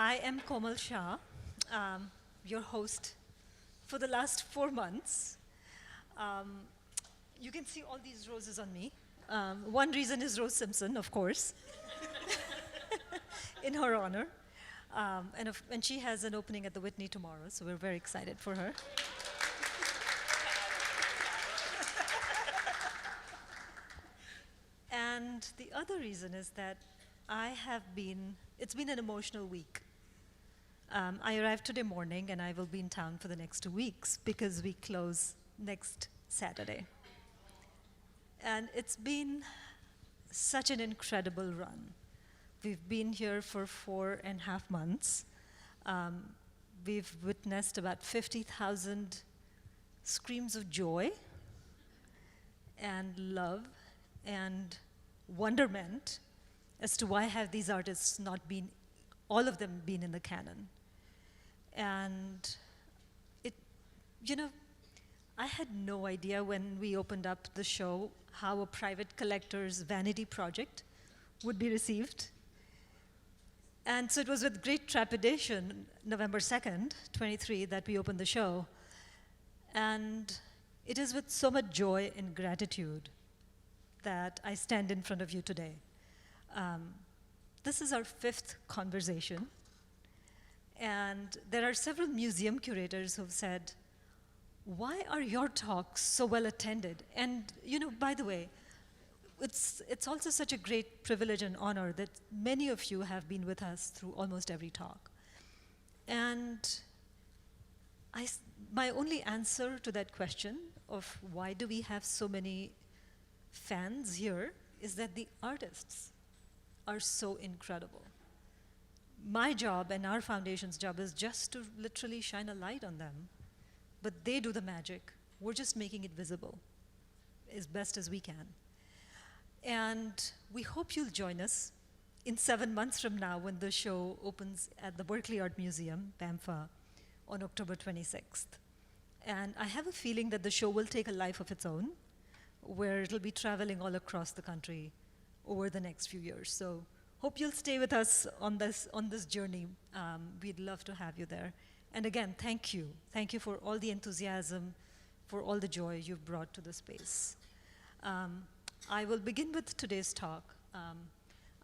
I am Komal Shah, your host for the last 4 months. Um, you can see all these roses on me. One reason is Rose Simpson, of course, in her honor. And she has an opening at the Whitney tomorrow, so we're very excited for her. And the other reason is that it's been an emotional week. I arrived today morning and I will be in town for the next 2 weeks because we close next Saturday. And it's been such an incredible run. We've been here for 4.5 months. We've witnessed about 50,000 screams of joy and love and wonderment as to why have these artists not been, all of them been in the canon. And I had no idea when we opened up the show how a private collector's vanity project would be received. And so it was with great trepidation, November 2nd, 23, that we opened the show. And it is with so much joy and gratitude that I stand in front of you today. This is our 5th conversation. And there are several museum curators who've said, why are your talks so well attended? And by the way, it's also such a great privilege and honor that many of you have been with us through almost every talk. And my only answer to that question of why do we have so many fans here is that the artists are so incredible. My job and our foundation's job is just to literally shine a light on them, but they do the magic. We're just making it visible as best as we can. And we hope you'll join us in 7 months from now when the show opens at the Berkeley Art Museum, BAMFA, on October 26th. And I have a feeling that the show will take a life of its own, where it'll be traveling all across the country over the next few years. So hope you'll stay with us on this journey. We'd love to have you there. And again, thank you. Thank you for all the enthusiasm, for all the joy you've brought to the space. I will begin with today's talk.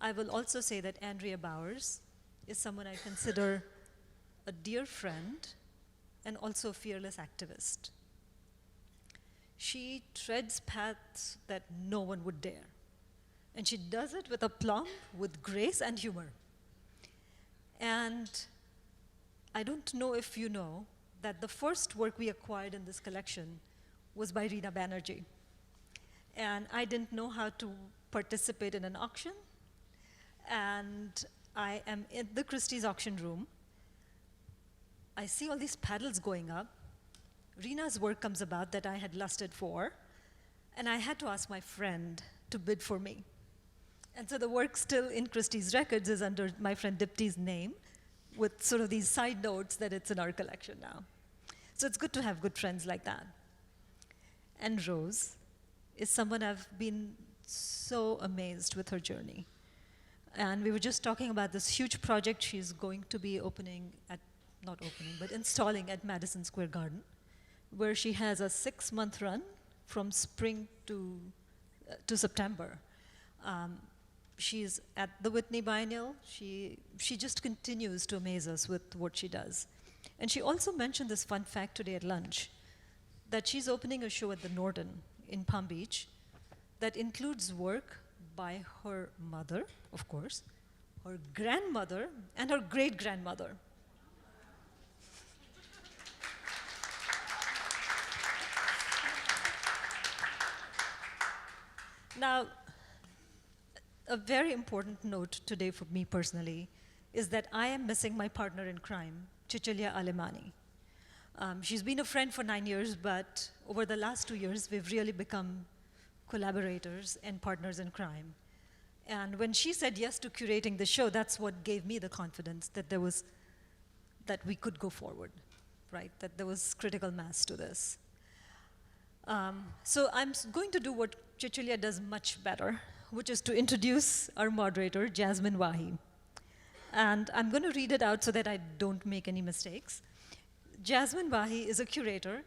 I will also say that Andrea Bowers is someone I consider a dear friend and also a fearless activist. She treads paths that no one would dare. And she does it with aplomb, with grace and humor. And I don't know if you know that the first work we acquired in this collection was by Rina Banerjee. And I didn't know how to participate in an auction. And I am in the Christie's auction room. I see all these paddles going up. Rina's work comes about that I had lusted for, and I had to ask my friend to bid for me. And so the work still in Christie's records is under my friend Dipti's name, with sort of these side notes that it's in our collection now. So it's good to have good friends like that. And Rose is someone I've been so amazed with her journey. And we were just talking about this huge project she's going to be installing at Madison Square Garden, where she has a 6-month run from spring to September. She's at the Whitney Biennial. She just continues to amaze us with what she does. And she also mentioned this fun fact today at lunch, that she's opening a show at the Norton in Palm Beach that includes work by her mother, of course, her grandmother, and her great-grandmother. Now, a very important note today for me personally is that I am missing my partner in crime, Cecilia Alemani. She's been a friend for 9 years, but over the last 2 years, we've really become collaborators and partners in crime. And when she said yes to curating the show, that's what gave me the confidence that we could go forward, right? That there was critical mass to this. So I'm going to do what Cecilia does much better, which is to introduce our moderator, Jasmine Wahi. And I'm going to read it out so that I don't make any mistakes. Jasmine Wahi is a curator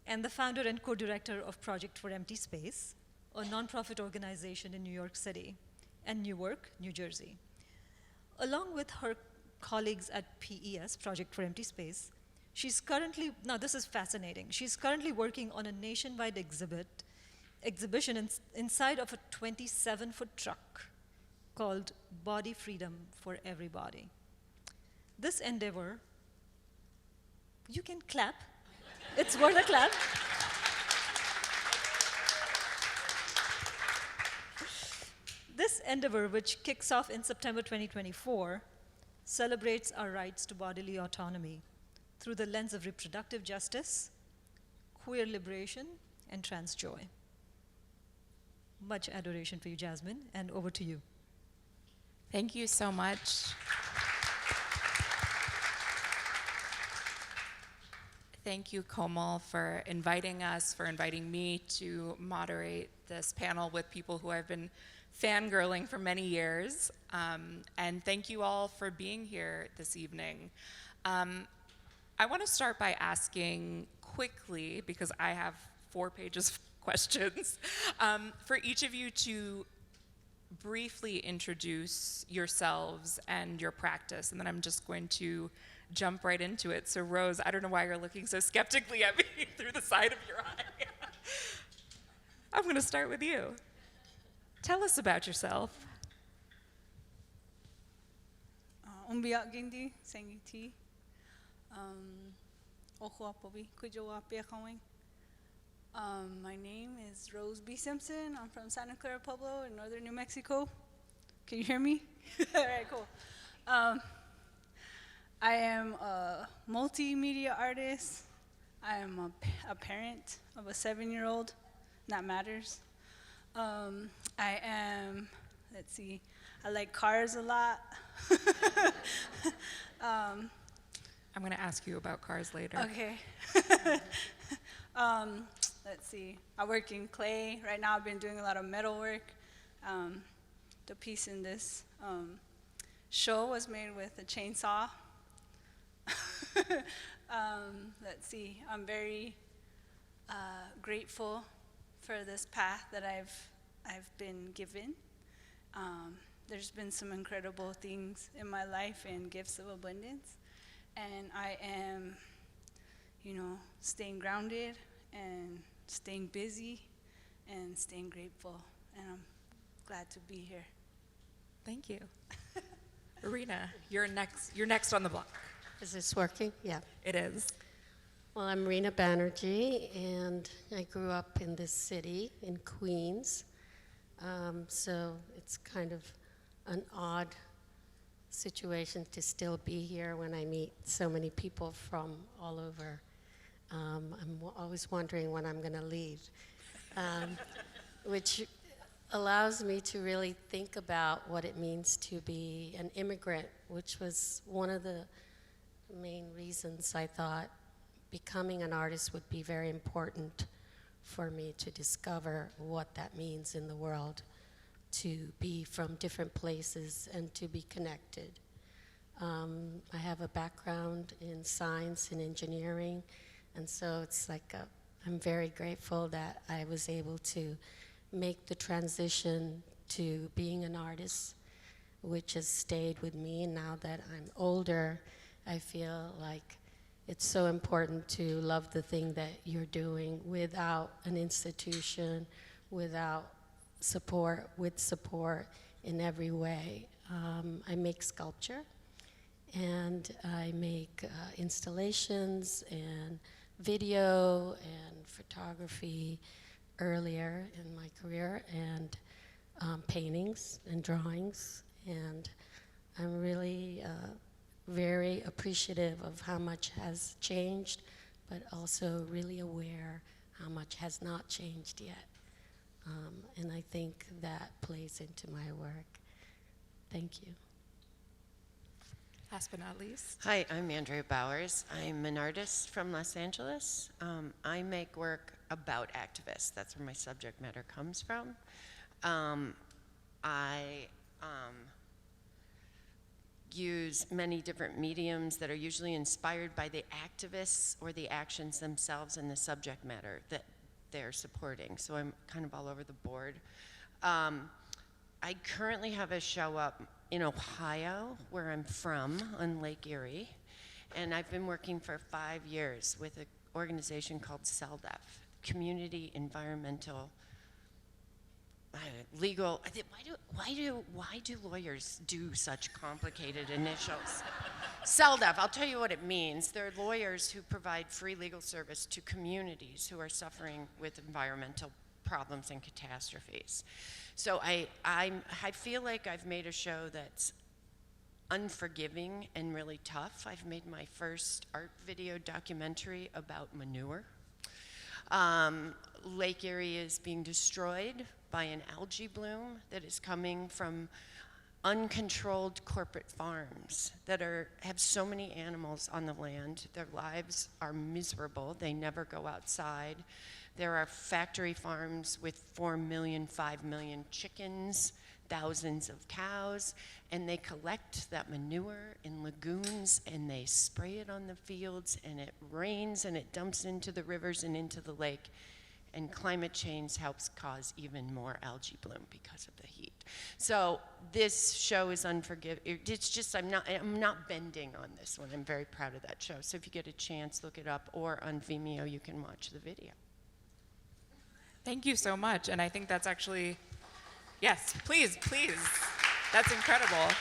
and the founder and co-director of Project for Empty Space, a nonprofit organization in New York City and Newark, New Jersey. Along with her colleagues at PES, Project for Empty Space, she's currently, now this is fascinating, she's currently working on a nationwide exhibition inside of a 27-foot truck called Body Freedom for Everybody. This endeavor, you can clap, it's worth a clap. This endeavor, which kicks off in September 2024, celebrates our rights to bodily autonomy through the lens of reproductive justice, queer liberation, and trans joy. Much adoration for you, Jasmine, and over to you. Thank you so much. Thank you, Komal, for inviting us, for inviting me to moderate this panel with people who I've been fangirling for many years. And thank you all for being here this evening. I want to start by asking quickly, because I have 4 pages of questions, for each of you to briefly introduce yourselves and your practice, and then I'm just going to jump right into it. So Rose, I don't know why you're looking so skeptically at me through the side of your eye. I'm going to start with you. Tell us about yourself. Umbiak Gindi, Sangiti. Ohuapobi, Kujawapi Akawing. My name is Rose B. Simpson. I'm from Santa Clara Pueblo in northern New Mexico. Can you hear me? All right, cool. I am a multimedia artist. I am a parent of a 7-year-old. That matters. I am, let's see, I like cars a lot. I'm going to ask you about cars later. Okay. Let's see, I work in clay. Right now I've been doing a lot of metal work. The piece in this show was made with a chainsaw. Let's see, I'm very grateful for this path that I've been given. There's been some incredible things in my life and gifts of abundance. And I am, staying grounded and staying busy and staying grateful. And I'm glad to be here. Thank you. Rina, you're next on the block. Is this working? Yeah. It is. Well, I'm Rina Banerjee, and I grew up in this city in Queens. So it's kind of an odd situation to still be here when I meet so many people from all over. I'm always wondering when I'm going to leave, which allows me to really think about what it means to be an immigrant, which was one of the main reasons I thought becoming an artist would be very important for me to discover what that means in the world, to be from different places and to be connected. I have a background in science and engineering, and so it's like I'm very grateful that I was able to make the transition to being an artist, which has stayed with me. And now that I'm older, I feel like it's so important to love the thing that you're doing without an institution, without support, with support in every way. I make sculpture, and I make installations and video and photography earlier in my career, and paintings and drawings. And I'm really very appreciative of how much has changed, but also really aware how much has not changed yet. And I think that plays into my work. Thank you. Last but not least. Hi, I'm Andrea Bowers. I'm an artist from Los Angeles. I make work about activists. That's where my subject matter comes from. use many different mediums that are usually inspired by the activists or the actions themselves and the subject matter that they're supporting. So I'm kind of all over the board. I currently have a show up in Ohio, where I'm from, on Lake Erie. And I've been working for 5 years with an organization called CELDEF, Community Environmental Legal. Why do lawyers do such complicated initials? CELDEF, I'll tell you what it means. They're lawyers who provide free legal service to communities who are suffering with environmental problems and catastrophes. So I feel like I've made a show that's unforgiving and really tough. I've made my first art video documentary about manure. Lake Erie is being destroyed by an algae bloom that is coming from uncontrolled corporate farms that have so many animals on the land. Their lives are miserable. They never go outside. There are factory farms with 4 million, 5 million chickens, thousands of cows, and they collect that manure in lagoons and they spray it on the fields, and it rains and it dumps into the rivers and into the lake. And climate change helps cause even more algae bloom because of the heat. So this show is unforgiving. It's just, I'm not bending on this one. I'm very proud of that show. So if you get a chance, look it up, or on Vimeo, you can watch the video. Thank you so much. And I think that's actually, yes, please. That's incredible.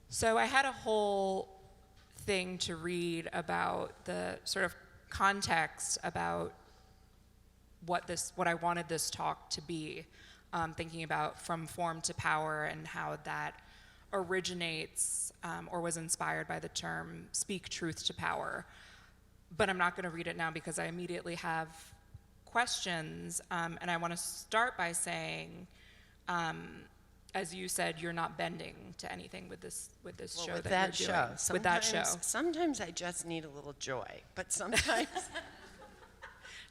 So I had a whole thing to read about the sort of context about what I wanted this talk to be, thinking about from form to power and how that originates or was inspired by the term speak truth to power. But I'm not going to read it now because I immediately have questions, and I want to start by saying, as you said, you're not bending to anything with this show that you're doing. With that show. Sometimes I just need a little joy, but sometimes.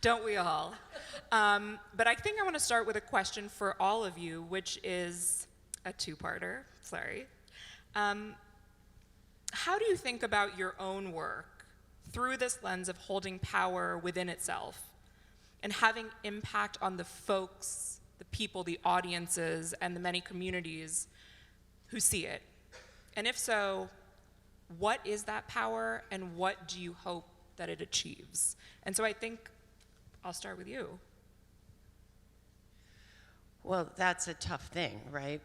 Don't we all? But I think I want to start with a question for all of you, which is a two-parter. Sorry. How do you think about your own work through this lens of holding power within itself and having impact on the folks, the people, the audiences, and the many communities who see it? And if so, what is that power and what do you hope that it achieves? And so I think I'll start with you. Well, that's a tough thing, right?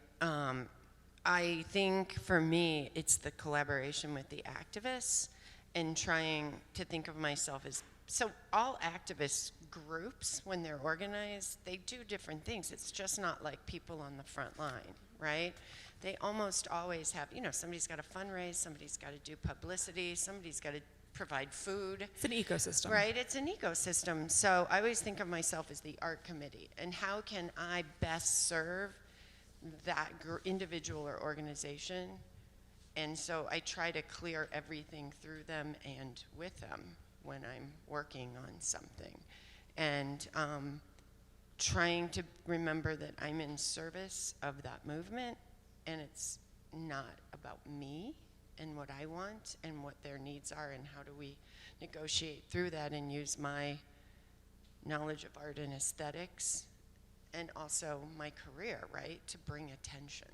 I think for me, it's the collaboration with the activists and trying to think of myself as, so all activist groups, when they're organized, they do different things. It's just not like people on the front line, right? They almost always have, somebody's got to fundraise, somebody's got to do publicity, somebody's got to provide food. It's an ecosystem. Right, it's an ecosystem. So I always think of myself as the art committee, and how can I best serve that individual or organization? And so I try to clear everything through them and with them when I'm working on something. And trying to remember that I'm in service of that movement, and it's not about me and what I want and what their needs are, and how do we negotiate through that and use my knowledge of art and aesthetics and also my career, right, to bring attention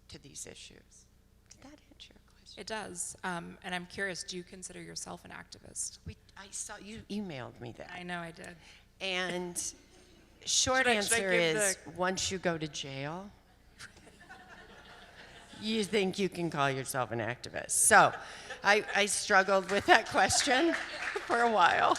to these issues. Did that answer your question? It does. And I'm curious, do you consider yourself an activist? I saw you emailed me that. I know I did. And short answer is, once you go to jail, you think you can call yourself an activist. So I struggled with that question for a while.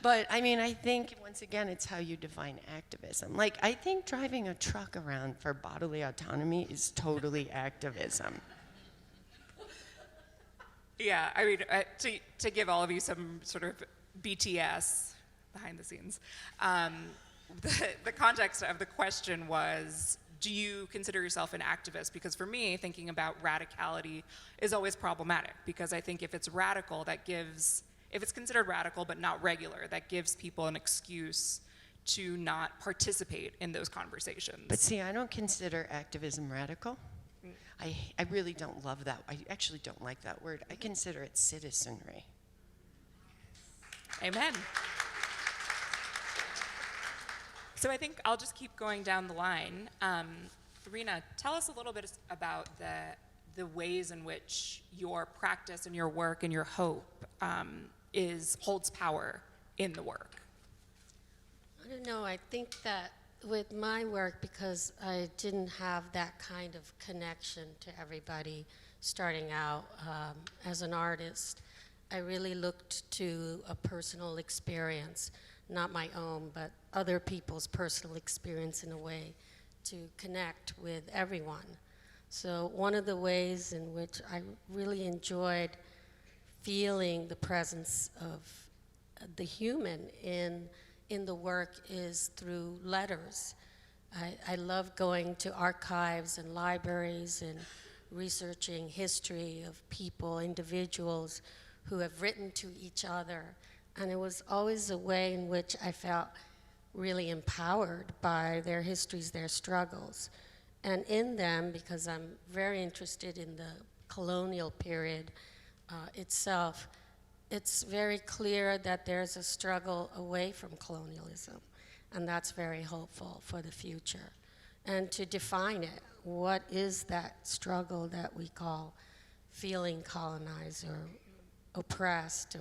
But I mean, I think, once again, it's how you define activism. Like, I think driving a truck around for bodily autonomy is totally activism. Yeah, I mean, to give all of you some sort of BTS behind the scenes, the context of the question was, do you consider yourself an activist? Because for me, thinking about radicality is always problematic, because I think if it's radical, if it's considered radical but not regular, that gives people an excuse to not participate in those conversations. But see, I don't consider activism radical. I really don't love that. I actually don't like that word. I consider it citizenry. Amen. So I think I'll just keep going down the line. Rina, tell us a little bit about the ways in which your practice and your work and your hope holds power in the work. I don't know. I think that with my work, because I didn't have that kind of connection to everybody starting out as an artist, I really looked to a personal experience, not my own, but other people's personal experience in a way to connect with everyone. So one of the ways in which I really enjoyed feeling the presence of the human in the work is through letters. I love going to archives and libraries and researching history of people, individuals who have written to each other. And it was always a way in which I felt really empowered by their histories, their struggles. And in them, because I'm very interested in the colonial period itself, it's very clear that there's a struggle away from colonialism, and that's very hopeful for the future. And to define it, what is that struggle that we call feeling colonized or oppressed?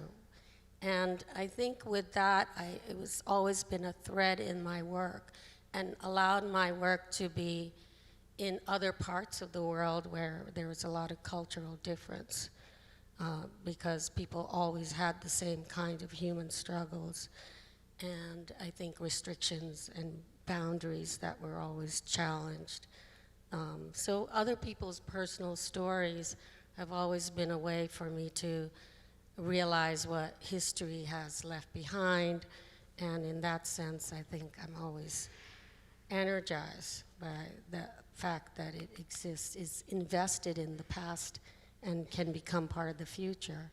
And I think with that, it was always been a thread in my work and allowed my work to be in other parts of the world where there was a lot of cultural difference. Because people always had the same kind of human struggles, and I think restrictions and boundaries that were always challenged. So other people's personal stories have always been a way for me to realize what history has left behind, and in that sense, I think I'm always energized by the fact that it exists, is invested in the past, and can become part of the future.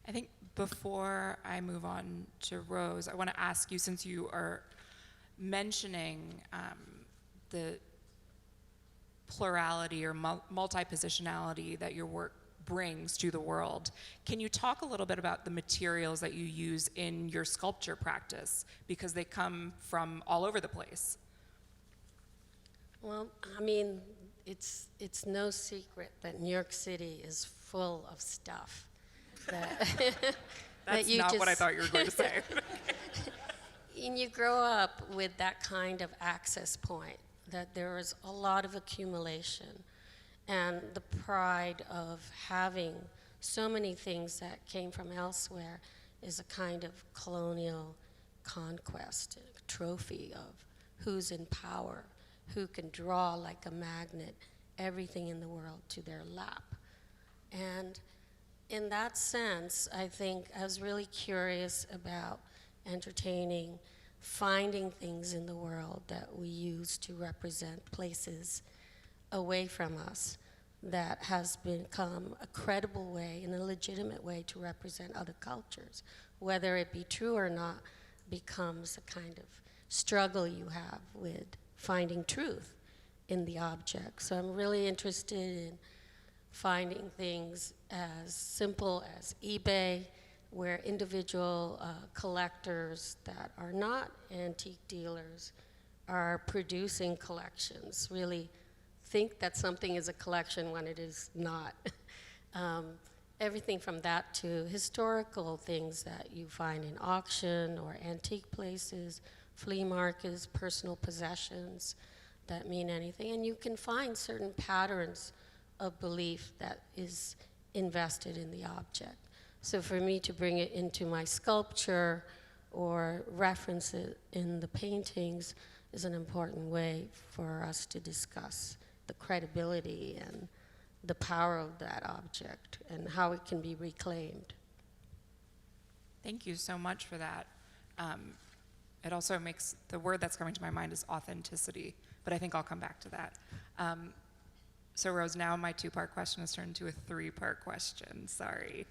I think before I move on to Rose, I want to ask you, since you are mentioning the plurality or multi-positionality that your work brings to the world, can you talk a little bit about the materials that you use in your sculpture practice? Because they come from all over the place. Well, I mean, it's no secret that New York City is full of stuff. That's not what I thought you were going to say. And you grow up with that kind of access point, that there is a lot of accumulation, and the pride of having so many things that came from elsewhere is a kind of colonial conquest, a trophy of who's in power, who can draw like a magnet everything in the world to their lap. And in that sense, I think I was really curious about entertaining, finding things in the world that we use to represent places away from us that has become a credible way and a legitimate way to represent other cultures. Whether it be true or not becomes a kind of struggle you have with finding truth in the object. So I'm really interested in finding things as simple as eBay, where individual collectors that are not antique dealers are producing collections, really think that something is a collection when it is not. Everything from that to historical things that you find in auction or antique places, flea markets, personal possessions that mean anything. And you can find certain patterns of belief that is invested in the object. So for me to bring it into my sculpture or reference it in the paintings is an important way for us to discuss the credibility and the power of that object and how it can be reclaimed. Thank you so much for that. It also makes, the word that's coming to my mind is authenticity, but I think I'll come back to that. So Rose, now my two-part question has turned into a three-part question, sorry.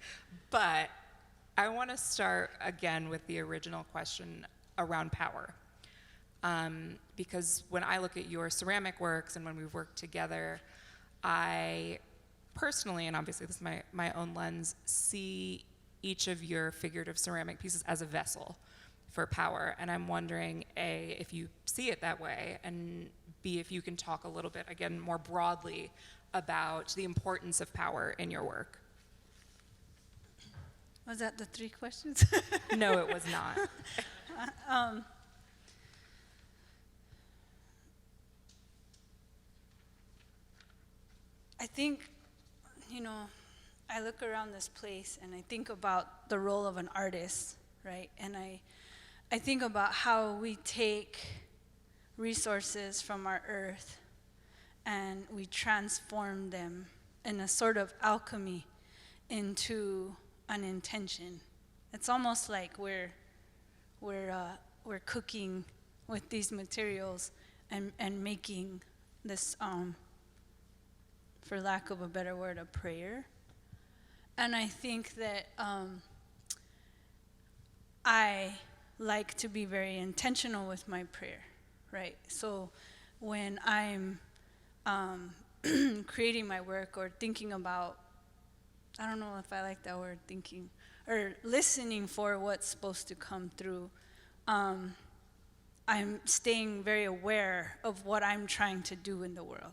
But I want to start again with the original question around power. Because when I look at your ceramic works and when we've worked together, I personally, and obviously this is my own lens, see each of your figurative ceramic pieces as a vessel for power. And I'm wondering, A, if you see it that way, and B, if you can talk a little bit, again, more broadly about the importance of power in your work. Was that the 3 questions? No, it was not. I think, I look around this place and I think about the role of an artist, right? And I think about how we take resources from our earth and we transform them in a sort of alchemy into an intention. It's almost like we're cooking with these materials and making this, for lack of a better word, a prayer. And I think that I like to be very intentional with my prayer, right? So when I'm creating my work or thinking about, I don't know if I like that word, thinking, or listening for what's supposed to come through, I'm staying very aware of what I'm trying to do in the world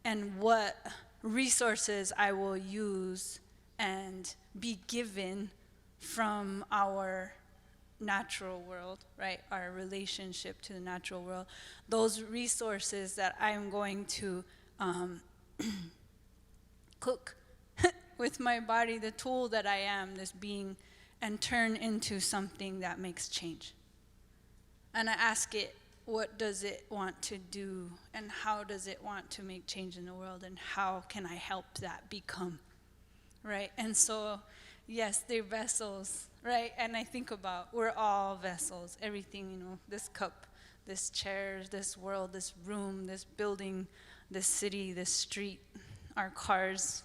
and what resources I will use and be given from our natural world, right? Our relationship to the natural world. Those resources that I'm going to cook with my body, the tool that I am, this being, and turn into something that makes change. And I ask it, what does it want to do, and how does it want to make change in the world, and how can I help that become, right? And so, yes, they're vessels, right? And I think about, we're all vessels, everything, this cup, this chair, this world, this room, this building, this city, this street, our cars,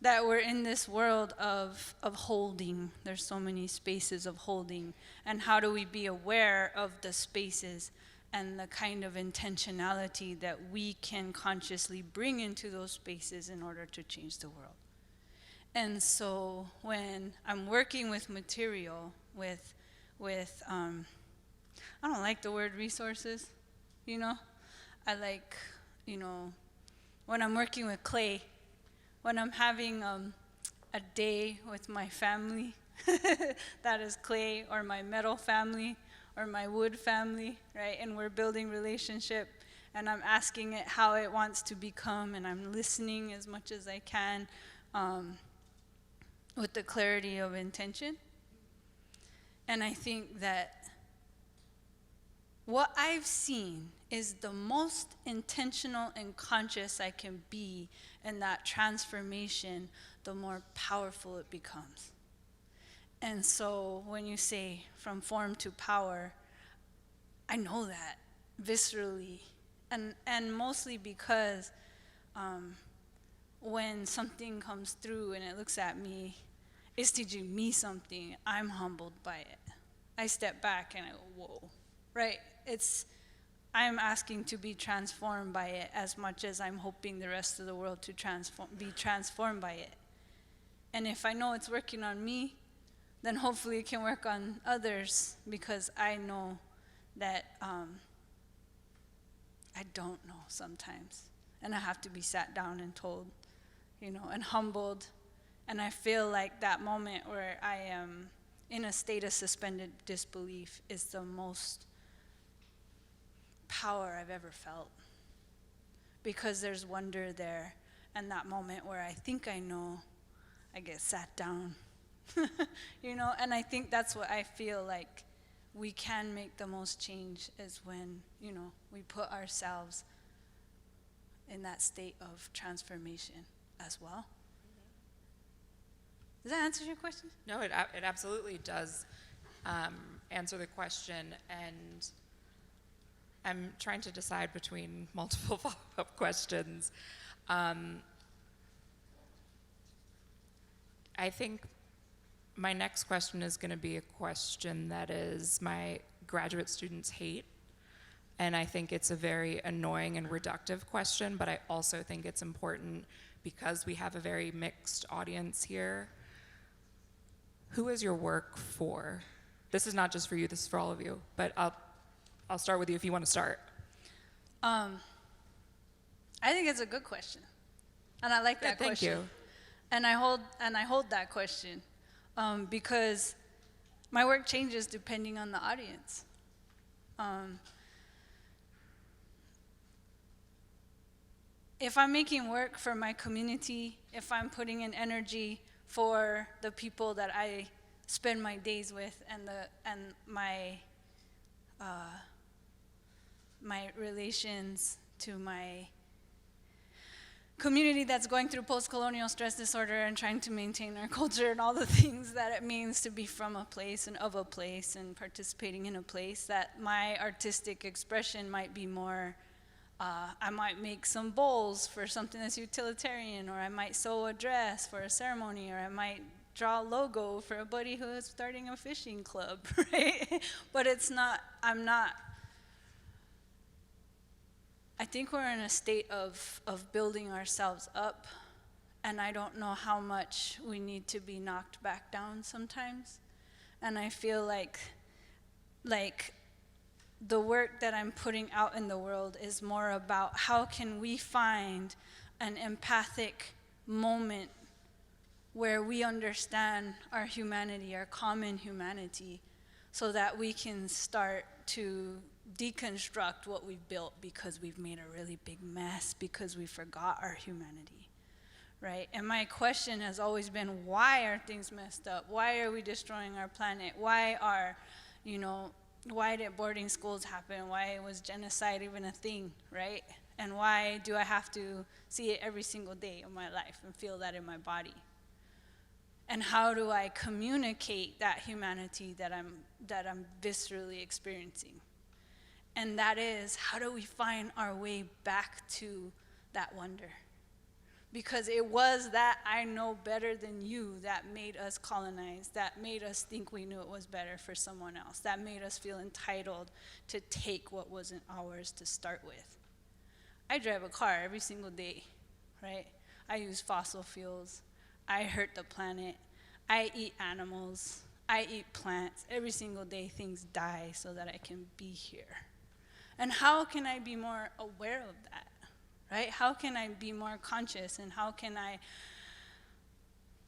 that we're in this world of holding. There's so many spaces of holding. And how do we be aware of the spaces and the kind of intentionality that we can consciously bring into those spaces in order to change the world? And so when I'm working with material, with I don't like the word resources, I like, when I'm working with clay, when I'm having a day with my family, that is clay, or my metal family, or my wood family, right? And we're building relationship, and I'm asking it how it wants to become, and I'm listening as much as I can with the clarity of intention. And I think that what I've seen is the most intentional and conscious I can be in that transformation, the more powerful it becomes. And so when you say from form to power, I know that viscerally, and mostly because when something comes through and it looks at me, it's teaching me something, I'm humbled by it. I step back and I go, whoa, right? I'm asking to be transformed by it as much as I'm hoping the rest of the world to be transformed by it. And if I know it's working on me, then hopefully it can work on others, because I know that I don't know sometimes. And I have to be sat down and told, and humbled. And I feel like that moment where I am in a state of suspended disbelief is the most power I've ever felt, because there's wonder there. And that moment where I think I know, I get sat down, and I think that's what I feel like we can make the most change, is when, we put ourselves in that state of transformation as well. Does that answer your question? No, it absolutely does answer the question, and I'm trying to decide between multiple follow-up questions. I think my next question is going to be a question that is my graduate students hate. And I think it's a very annoying and reductive question, but I also think it's important because we have a very mixed audience here. Who is your work for? This is not just for you, this is for all of you, but I'll start with you if you want to start. I think it's a good question, and I like that Thank question. you. And I hold that question because my work changes depending on the audience. If I'm making work for my community, if I'm putting in energy for the people that I spend my days with and my relations to my community that's going through post-colonial stress disorder and trying to maintain our culture and all the things that it means to be from a place and of a place and participating in a place, that my artistic expression might be more, I might make some bowls for something that's utilitarian, or I might sew a dress for a ceremony, or I might draw a logo for a buddy who is starting a fishing club, right? But I think we're in a state of building ourselves up, and I don't know how much we need to be knocked back down sometimes. And I feel like the work that I'm putting out in the world is more about how can we find an empathic moment where we understand our humanity, our common humanity, so that we can start to deconstruct what we've built because we've made a really big mess because we forgot our humanity, right? And my question has always been, why are things messed up? Why are we destroying our planet? Why did boarding schools happen? Why was genocide even a thing, right? And why do I have to see it every single day of my life and feel that in my body? And how do I communicate that humanity that I'm viscerally experiencing? And that is, how do we find our way back to that wonder? Because it was that I know better than you that made us colonize, that made us think we knew it was better for someone else, that made us feel entitled to take what wasn't ours to start with. I drive a car every single day, right? I use fossil fuels. I hurt the planet. I eat animals. I eat plants. Every single day things die so that I can be here. And how can I be more aware of that, right? How can I be more conscious, and how can I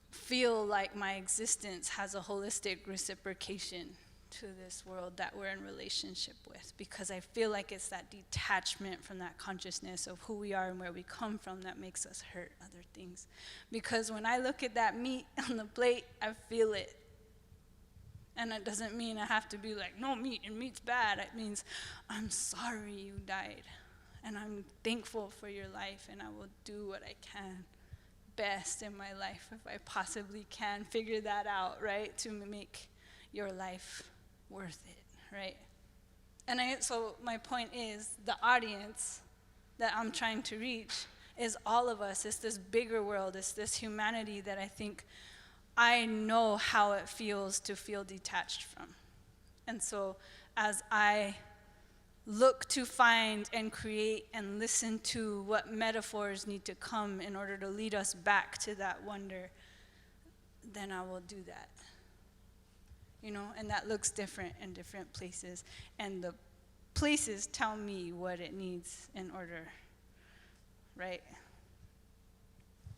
feel like my existence has a holistic reciprocation to this world that we're in relationship with? Because I feel like it's that detachment from that consciousness of who we are and where we come from that makes us hurt other things. Because when I look at that meat on the plate, I feel it. And it doesn't mean I have to be like, no meat, and meat's bad. It means, I'm sorry you died, and I'm thankful for your life, and I will do what I can best in my life if I possibly can figure that out, right, to make your life worth it, right? And so my point is, the audience that I'm trying to reach is all of us. It's this bigger world. It's this humanity that I think I know how it feels to feel detached from. And so as I look to find and create and listen to what metaphors need to come in order to lead us back to that wonder, then I will do that. And that looks different in different places. And the places tell me what it needs in order, right?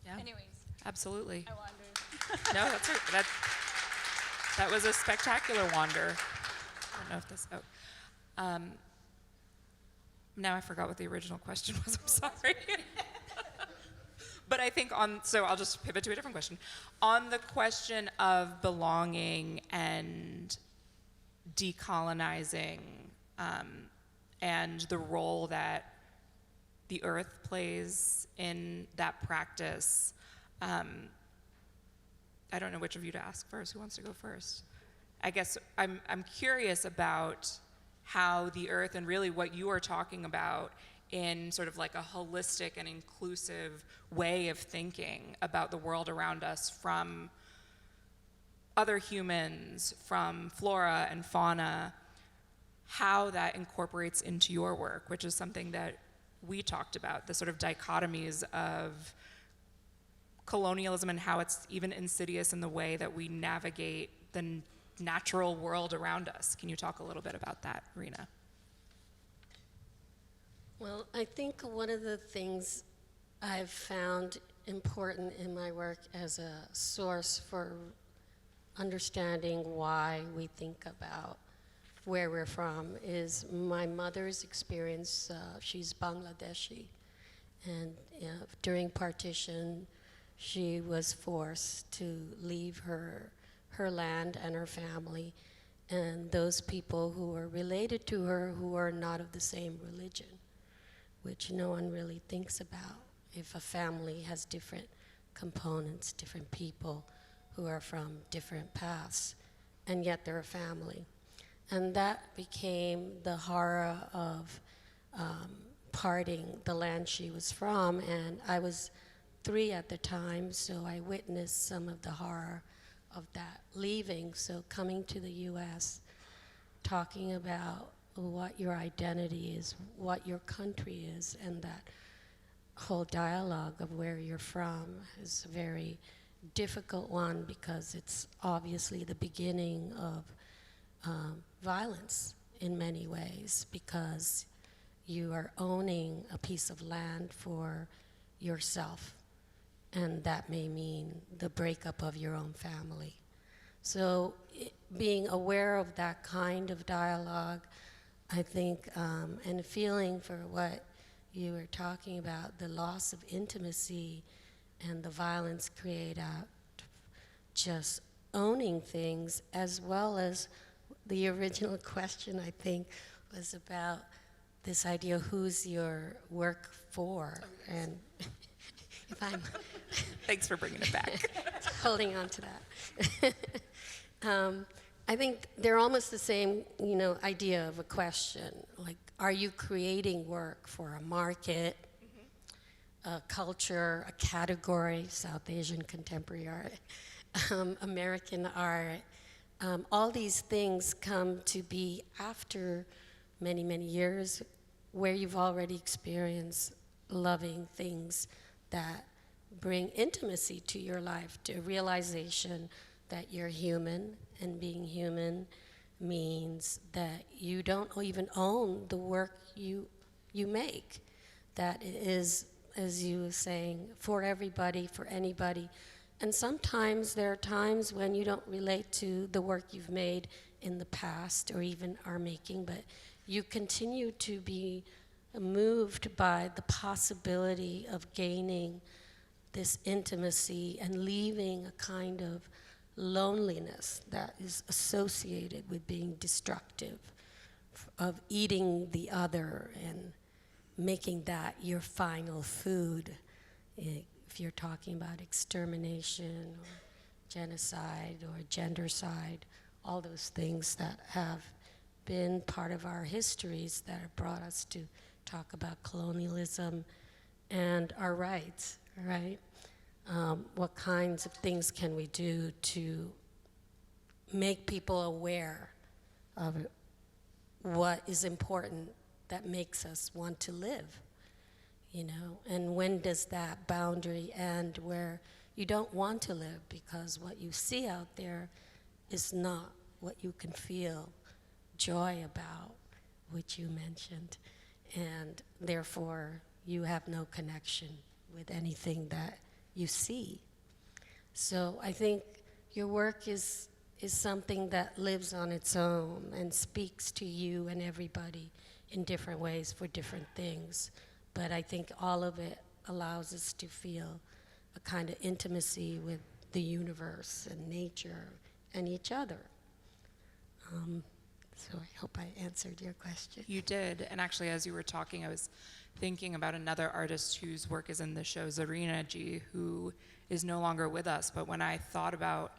Yeah. Anyways. Absolutely. I wandered. No, that was a spectacular wander. I don't know if this. Now I forgot what the original question was. I'm sorry. But I think so I'll just pivot to a different question. On the question of belonging and decolonizing, and the role that the earth plays in that practice. I don't know which of you to ask first. Who wants to go first? I guess I'm curious about how the earth, and really what you are talking about in sort of like a holistic and inclusive way of thinking about the world around us, from other humans, from flora and fauna, how that incorporates into your work, which is something that we talked about, the sort of dichotomies of colonialism and how it's even insidious in the way that we navigate the natural world around us. Can you talk a little bit about that, Rina? Well, I think one of the things I've found important in my work as a source for understanding why we think about where we're from is my mother's experience. She's Bangladeshi, and during partition, she was forced to leave her land and her family, and those people who were related to her who are not of the same religion, which no one really thinks about. If a family has different components, different people who are from different paths, and yet they're a family. And that became the horror of parting the land she was from, and I was 3 at the time, so I witnessed some of the horror of that leaving. So coming to the US, talking about what your identity is, what your country is, and that whole dialogue of where you're from is a very difficult one because it's obviously the beginning of violence in many ways, because you are owning a piece of land for yourself, and that may mean the breakup of your own family. So being aware of that kind of dialogue, I think, and feeling for what you were talking about, the loss of intimacy and the violence created out of just owning things, as well as the original question, I think, was about this idea, who's your work for? And if I'm Thanks for bringing it back. holding on to that. I think they're almost the same, idea of a question. Like, are you creating work for a market, a culture, a category, South Asian contemporary art, American art? All these things come to be after many, many years where you've already experienced loving things that bring intimacy to your life, to a realization that you're human, and being human means that you don't even own the work you make. That it is, as you were saying, for everybody, for anybody. And sometimes there are times when you don't relate to the work you've made in the past or even are making, but you continue to be moved by the possibility of gaining this intimacy and leaving a kind of loneliness that is associated with being destructive, of eating the other and making that your final food. If you're talking about extermination or genocide or gendercide, all those things that have been part of our histories that have brought us to talk about colonialism and our rights, right? What kinds of things can we do to make people aware of what is important that makes us want to live, And when does that boundary end where you don't want to live because what you see out there is not what you can feel joy about, which you mentioned, and therefore you have no connection with anything that you see. So I think your work is something that lives on its own and speaks to you and everybody in different ways for different things. But I think all of it allows us to feel a kind of intimacy with the universe and nature and each other. So I hope I answered your question. You did, and actually as you were talking, I was thinking about another artist whose work is in the show, Rina Banerjee, who is no longer with us. But when I thought about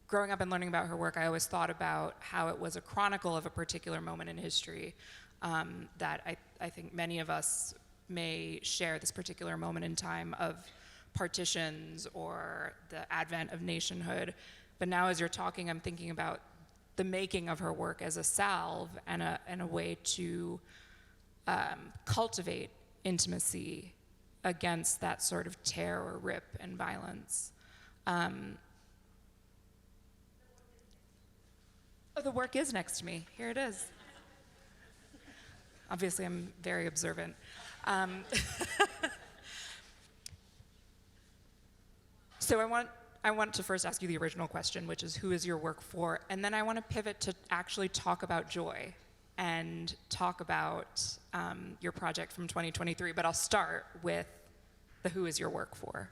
growing up and learning about her work, I always thought about how it was a chronicle of a particular moment in history that I think many of us may share, this particular moment in time of partitions or the advent of nationhood. But now as you're talking, I'm thinking about the making of her work as a salve and a way to cultivate intimacy against that sort of tear or rip and violence. Oh, the work is next to me. Here it is. Obviously, I'm very observant. So I want to first ask you the original question, which is, who is your work for? And then I want to pivot to actually talk about joy and talk about your project from 2023. But I'll start with the who is your work for?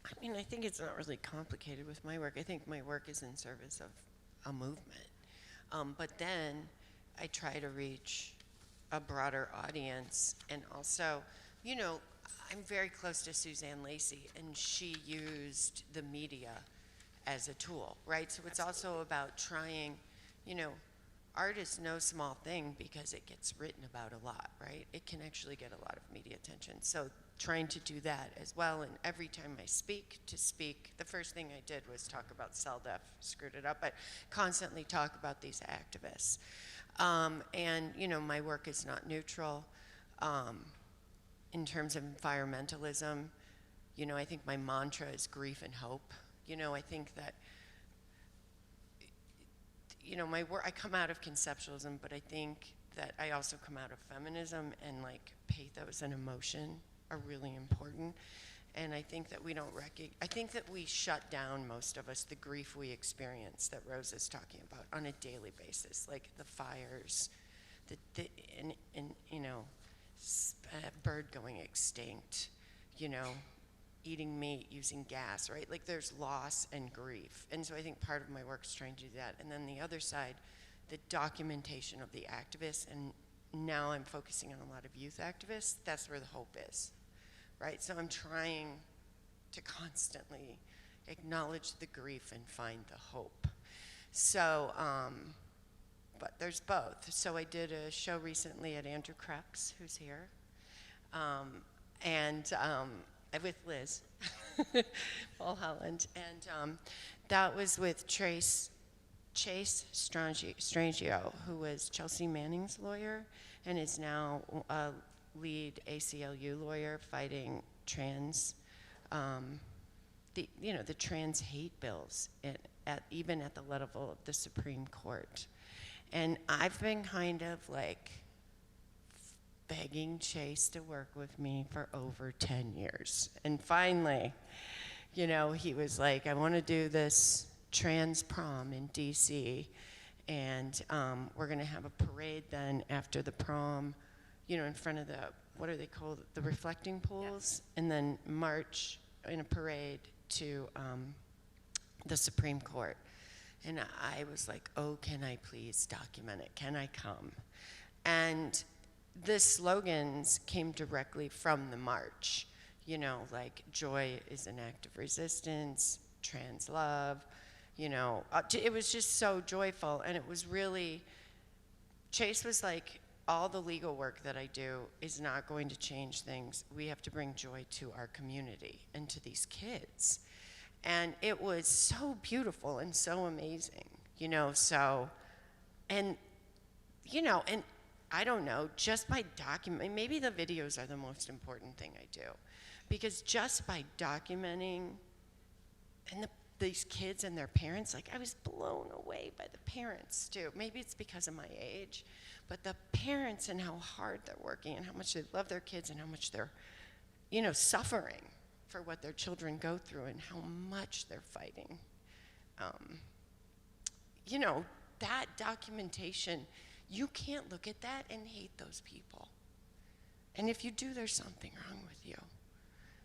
I mean, I think it's not really complicated with my work. I think my work is in service of a movement. But then I try to reach a broader audience. And also, you know, I'm very close to Suzanne Lacey, and she used the media as a tool, right? So it's also about trying, you know, art is no small thing because it gets written about a lot, right? It can actually get a lot of media attention. So trying to do that as well, and every time I speak, the first thing I did was talk about cell death, screwed it up, but constantly talk about these activists. And, you know, my work is not neutral. In terms of environmentalism, you know, I think my mantra is grief and hope. You know, I think that, you know, my work, I come out of conceptualism, but I think that I also come out of feminism, and like pathos and emotion are really important. And I think that we don't I think that we shut down, most of us, the grief we experience that Rose is talking about on a daily basis, like the fires, and you know, bird going extinct, you know, eating meat, using gas, right? Like there's loss and grief. And so I think part of my work is trying to do that. And then the other side, the documentation of the activists, and now I'm focusing on a lot of youth activists, that's where the hope is, right? So I'm trying to constantly acknowledge the grief and find the hope. So, but there's both. So I did a show recently at Andrew Crux, who's here, and with Liz Mulholland, and that was with Chase Strangio, who was Chelsea Manning's lawyer, and is now a lead ACLU lawyer fighting trans, the trans hate bills even at the level of the Supreme Court. And I've been kind of like begging Chase to work with me for over 10 years. And finally, you know, he was like, I want to do this trans prom in DC, and we're going to have a parade then after the prom, you know, in front of the, what are they called, the reflecting pools, and then march in a parade to the Supreme Court. And I was like, oh, can I please document it? Can I come? And the slogans came directly from the march, you know, like joy is an act of resistance, trans love, you know. It was just so joyful, and it was really, Chase was like, all the legal work that I do is not going to change things. We have to bring joy to our community and to these kids. And it was so beautiful and so amazing, you know, so, and, you know, and I don't know, just by documenting, maybe the videos are the most important thing I do, because just by documenting, and these kids and their parents, like I was blown away by the parents too. Maybe it's because of my age, but the parents and how hard they're working and how much they love their kids and how much they're, you know, suffering for what their children go through and how much they're fighting. You know, that documentation, you can't look at that and hate those people. And if you do, there's something wrong with you.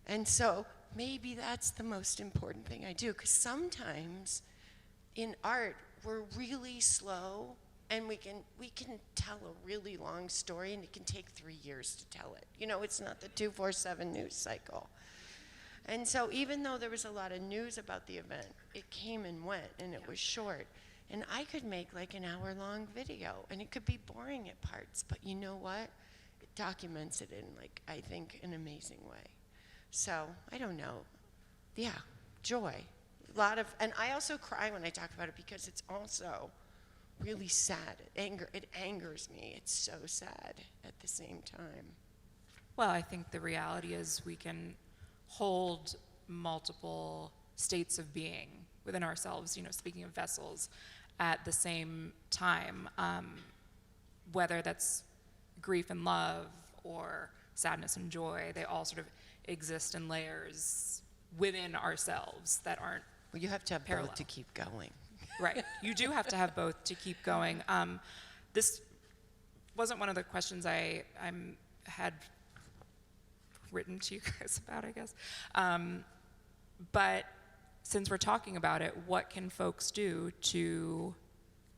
And so maybe that's the most important thing I do, because sometimes in art, we're really slow, and we can tell a really long story, and it can take 3 years to tell it. You know, it's not the 247 news cycle. And so even though there was a lot of news about the event, it came and went, and it was short. And I could make like an hour-long video, and it could be boring at parts, but you know what? It documents it in, like, I think, an amazing way. So, I don't know. Yeah, joy. and I also cry when I talk about it because it's also really sad. It angers me. It's so sad at the same time. Well, I think the reality is we can hold multiple states of being within ourselves, speaking of vessels, at the same time, whether that's grief and love or sadness and joy. They all sort of exist in layers within ourselves that aren't Well, you have to have parallel. both to keep going. Right. You do have to have both to keep going. This wasn't one of the questions I had written to you guys about, I guess. But since we're talking about it, what can folks do to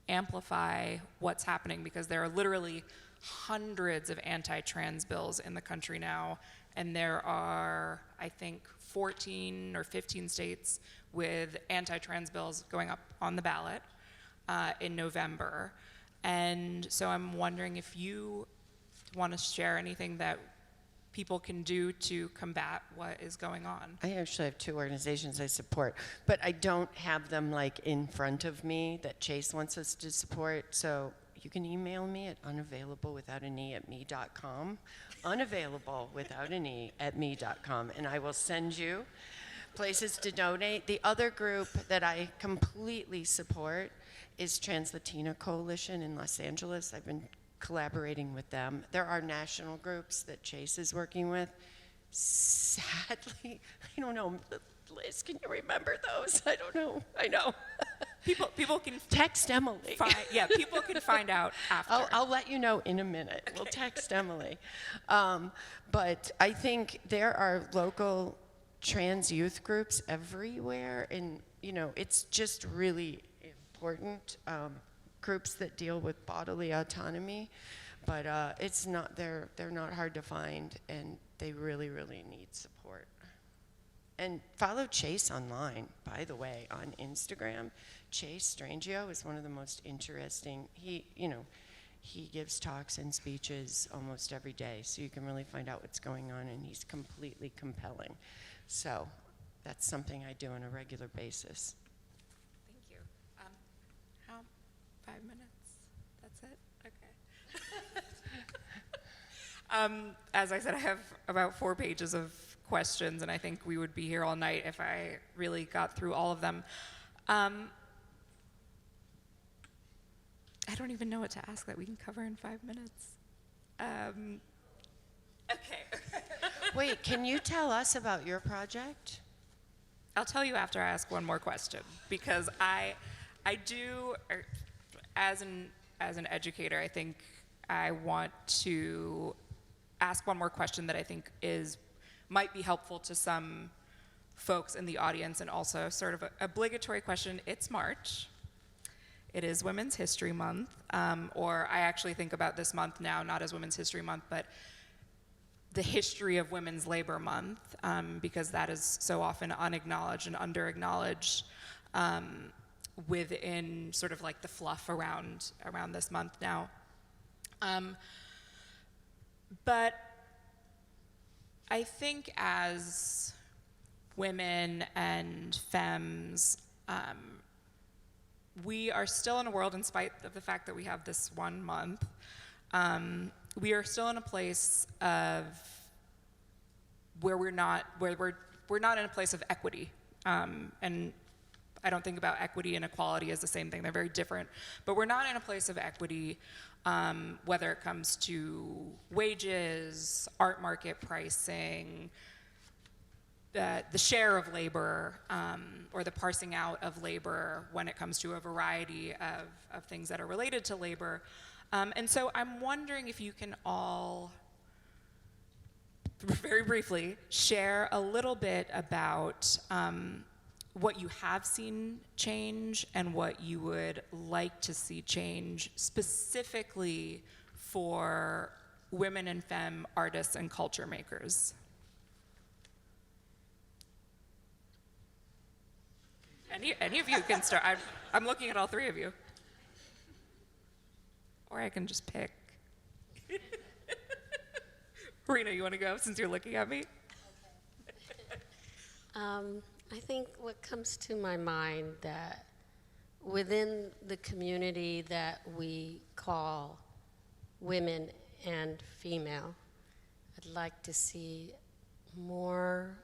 amplify what's happening? Because there are literally hundreds of anti-trans bills in the country now, and there are, I think, 14 or 15 states with anti-trans bills going up on the ballot in November. And so I'm wondering if you want to share anything that people can do to combat what is going on. I actually have 2 organizations I support, but I don't have them like in front of me that Chase wants us to support. So you can email me at unavailable@me.com, unavailable@me.com, and I will send you places to donate. The other group that I completely support is Trans Latina Coalition in Los Angeles. I've been collaborating with them. There are national groups that Chase is working with. Sadly, I don't know. Liz, can you remember those? I don't know. I know. People can text Emily. People can find out after. I'll let you know in a minute. Okay. We'll text Emily. But I think there are local trans youth groups everywhere, and it's just really important. Groups that deal with bodily autonomy, but it's not they're not hard to find, and they really need support. And follow Chase online, by the way, on Instagram. Chase Strangio is one of the most interesting. He gives talks and speeches almost every day, so you can really find out what's going on, and he's completely compelling. So that's something I do on a regular basis. Thank you. How? 5 minutes? That's it? Okay. As I said, I have about 4 pages of questions, and I think we would be here all night if I really got through all of them. I don't even know what to ask that we can cover in 5 minutes. Okay. Wait, can you tell us about your project? I'll tell you after I ask one more question, because I do, as an educator, I think I want to ask one more question that I think might be helpful to some folks in the audience, and also sort of an obligatory question. It's March. It is Women's History Month, or I actually think about this month now not as Women's History Month, but the history of Women's Labor Month, because that is so often unacknowledged and under-acknowledged within sort of like the fluff around this month now. But I think as women and femmes, we are still in a world, in spite of the fact that we have this one month, we are still in a place of where we're not in a place of equity, and I don't think about equity and equality as the same thing. They're very different, but we're not in a place of equity, whether it comes to wages, art market pricing, the share of labor, or the parsing out of labor when it comes to a variety of things that are related to labor. And so I'm wondering if you can all, very briefly, share a little bit about what you have seen change and what you would like to see change, specifically for women and femme artists and culture makers. Any of you can start. I'm looking at all 3 of you. Or I can just pick. Rina, you want to go since you're looking at me? I think what comes to my mind that within the community that we call women and female, I'd like to see more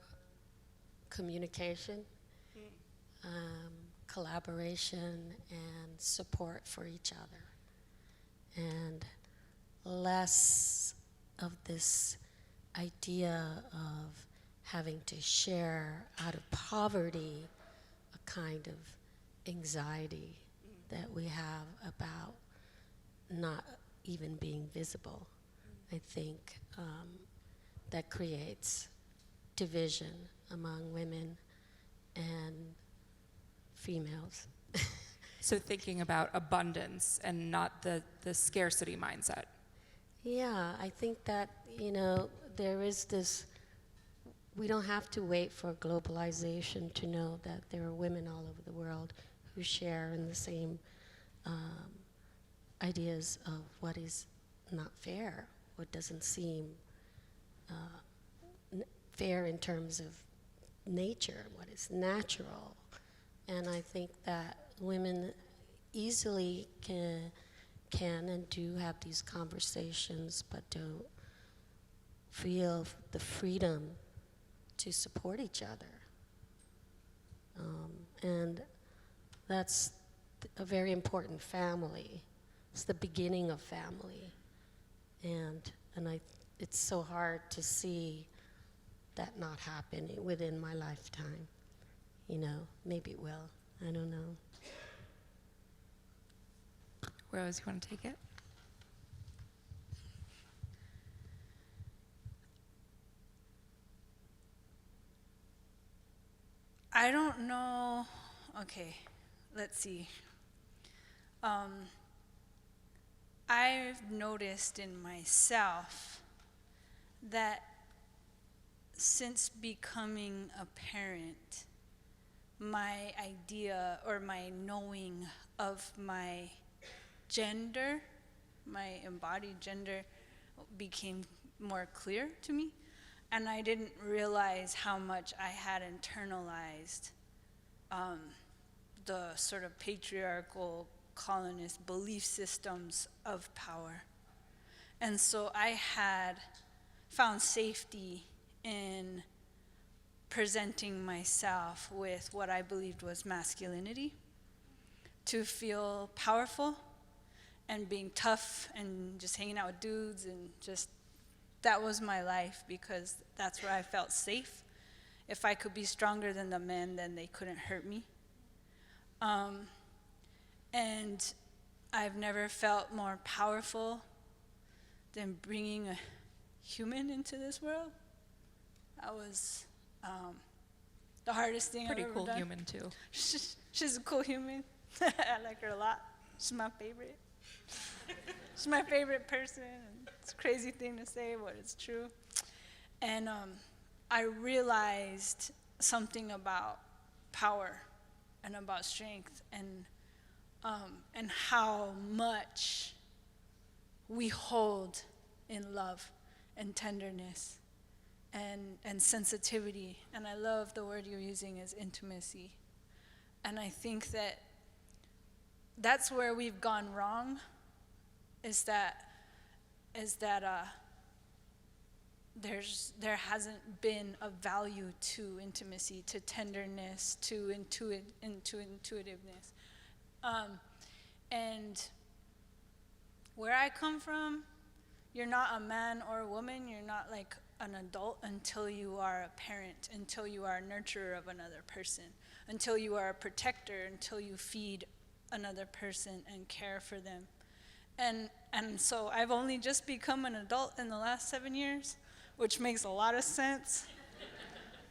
communication, collaboration, and support for each other, and less of this idea of having to share out of poverty a kind of anxiety that we have about not even being visible. I think that creates division among women and females. So thinking about abundance and not the scarcity mindset. Yeah, I think that, there is this, we don't have to wait for globalization to know that there are women all over the world who share in the same ideas of what is not fair, what doesn't seem fair in terms of nature, what is natural. And I think that women easily can and do have these conversations, but don't feel the freedom to support each other. And that's a very important family. It's the beginning of family. And it's so hard to see that not happen within my lifetime. Maybe it will. I don't know. Rose, you want to take it? I don't know. Okay, let's see. I've noticed in myself that since becoming a parent, my idea or my knowing of my gender, my embodied gender, became more clear to me. And I didn't realize how much I had internalized the sort of patriarchal colonist belief systems of power. And so I had found safety in presenting myself with what I believed was masculinity, to feel powerful and being tough and just hanging out with dudes, and just that was my life, because that's where I felt safe. If I could be stronger than the men, then they couldn't hurt me. And I've never felt more powerful than bringing a human into this world. That was the hardest thing Pretty I've ever cool done. human too. She's a cool human. I like her a lot. She's my favorite. She's my favorite person. It's a crazy thing to say, but it's true. And I realized something about power and about strength, and how much we hold in love and tenderness and sensitivity. And I love the word you're using is intimacy. And I think that that's where we've gone wrong, is that there hasn't been a value to intimacy, to tenderness, to intuitiveness. And where I come from, you're not a man or a woman, you're not like an adult until you are a parent, until you are a nurturer of another person, until you are a protector, until you feed another person and care for them. And so I've only just become an adult in the last 7 years, which makes a lot of sense.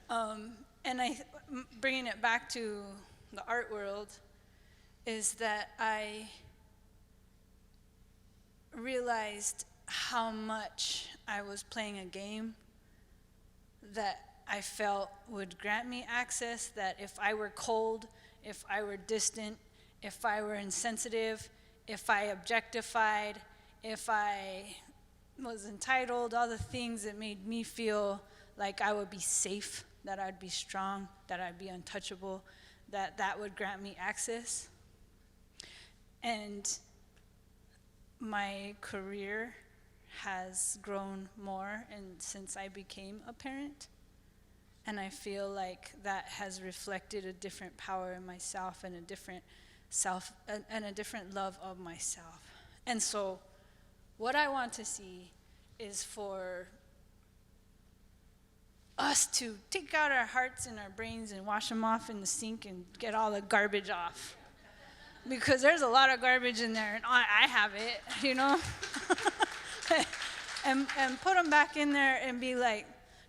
And bringing it back to the art world, is that I realized how much I was playing a game that I felt would grant me access, that if I were cold, if I were distant, if I were insensitive, if I objectified, if I was entitled, all the things that made me feel like I would be safe that I'd be strong, that I'd be untouchable, that would grant me access. And my career has grown more and since I became a parent. And I feel like that has reflected a different power in myself and a different and a different love of myself. And so what I want to see is for us to take out our hearts and our brains and wash them off in the sink and get all the garbage off. Because there's a lot of garbage in there, and I have it, you know? and put them back in there and be like,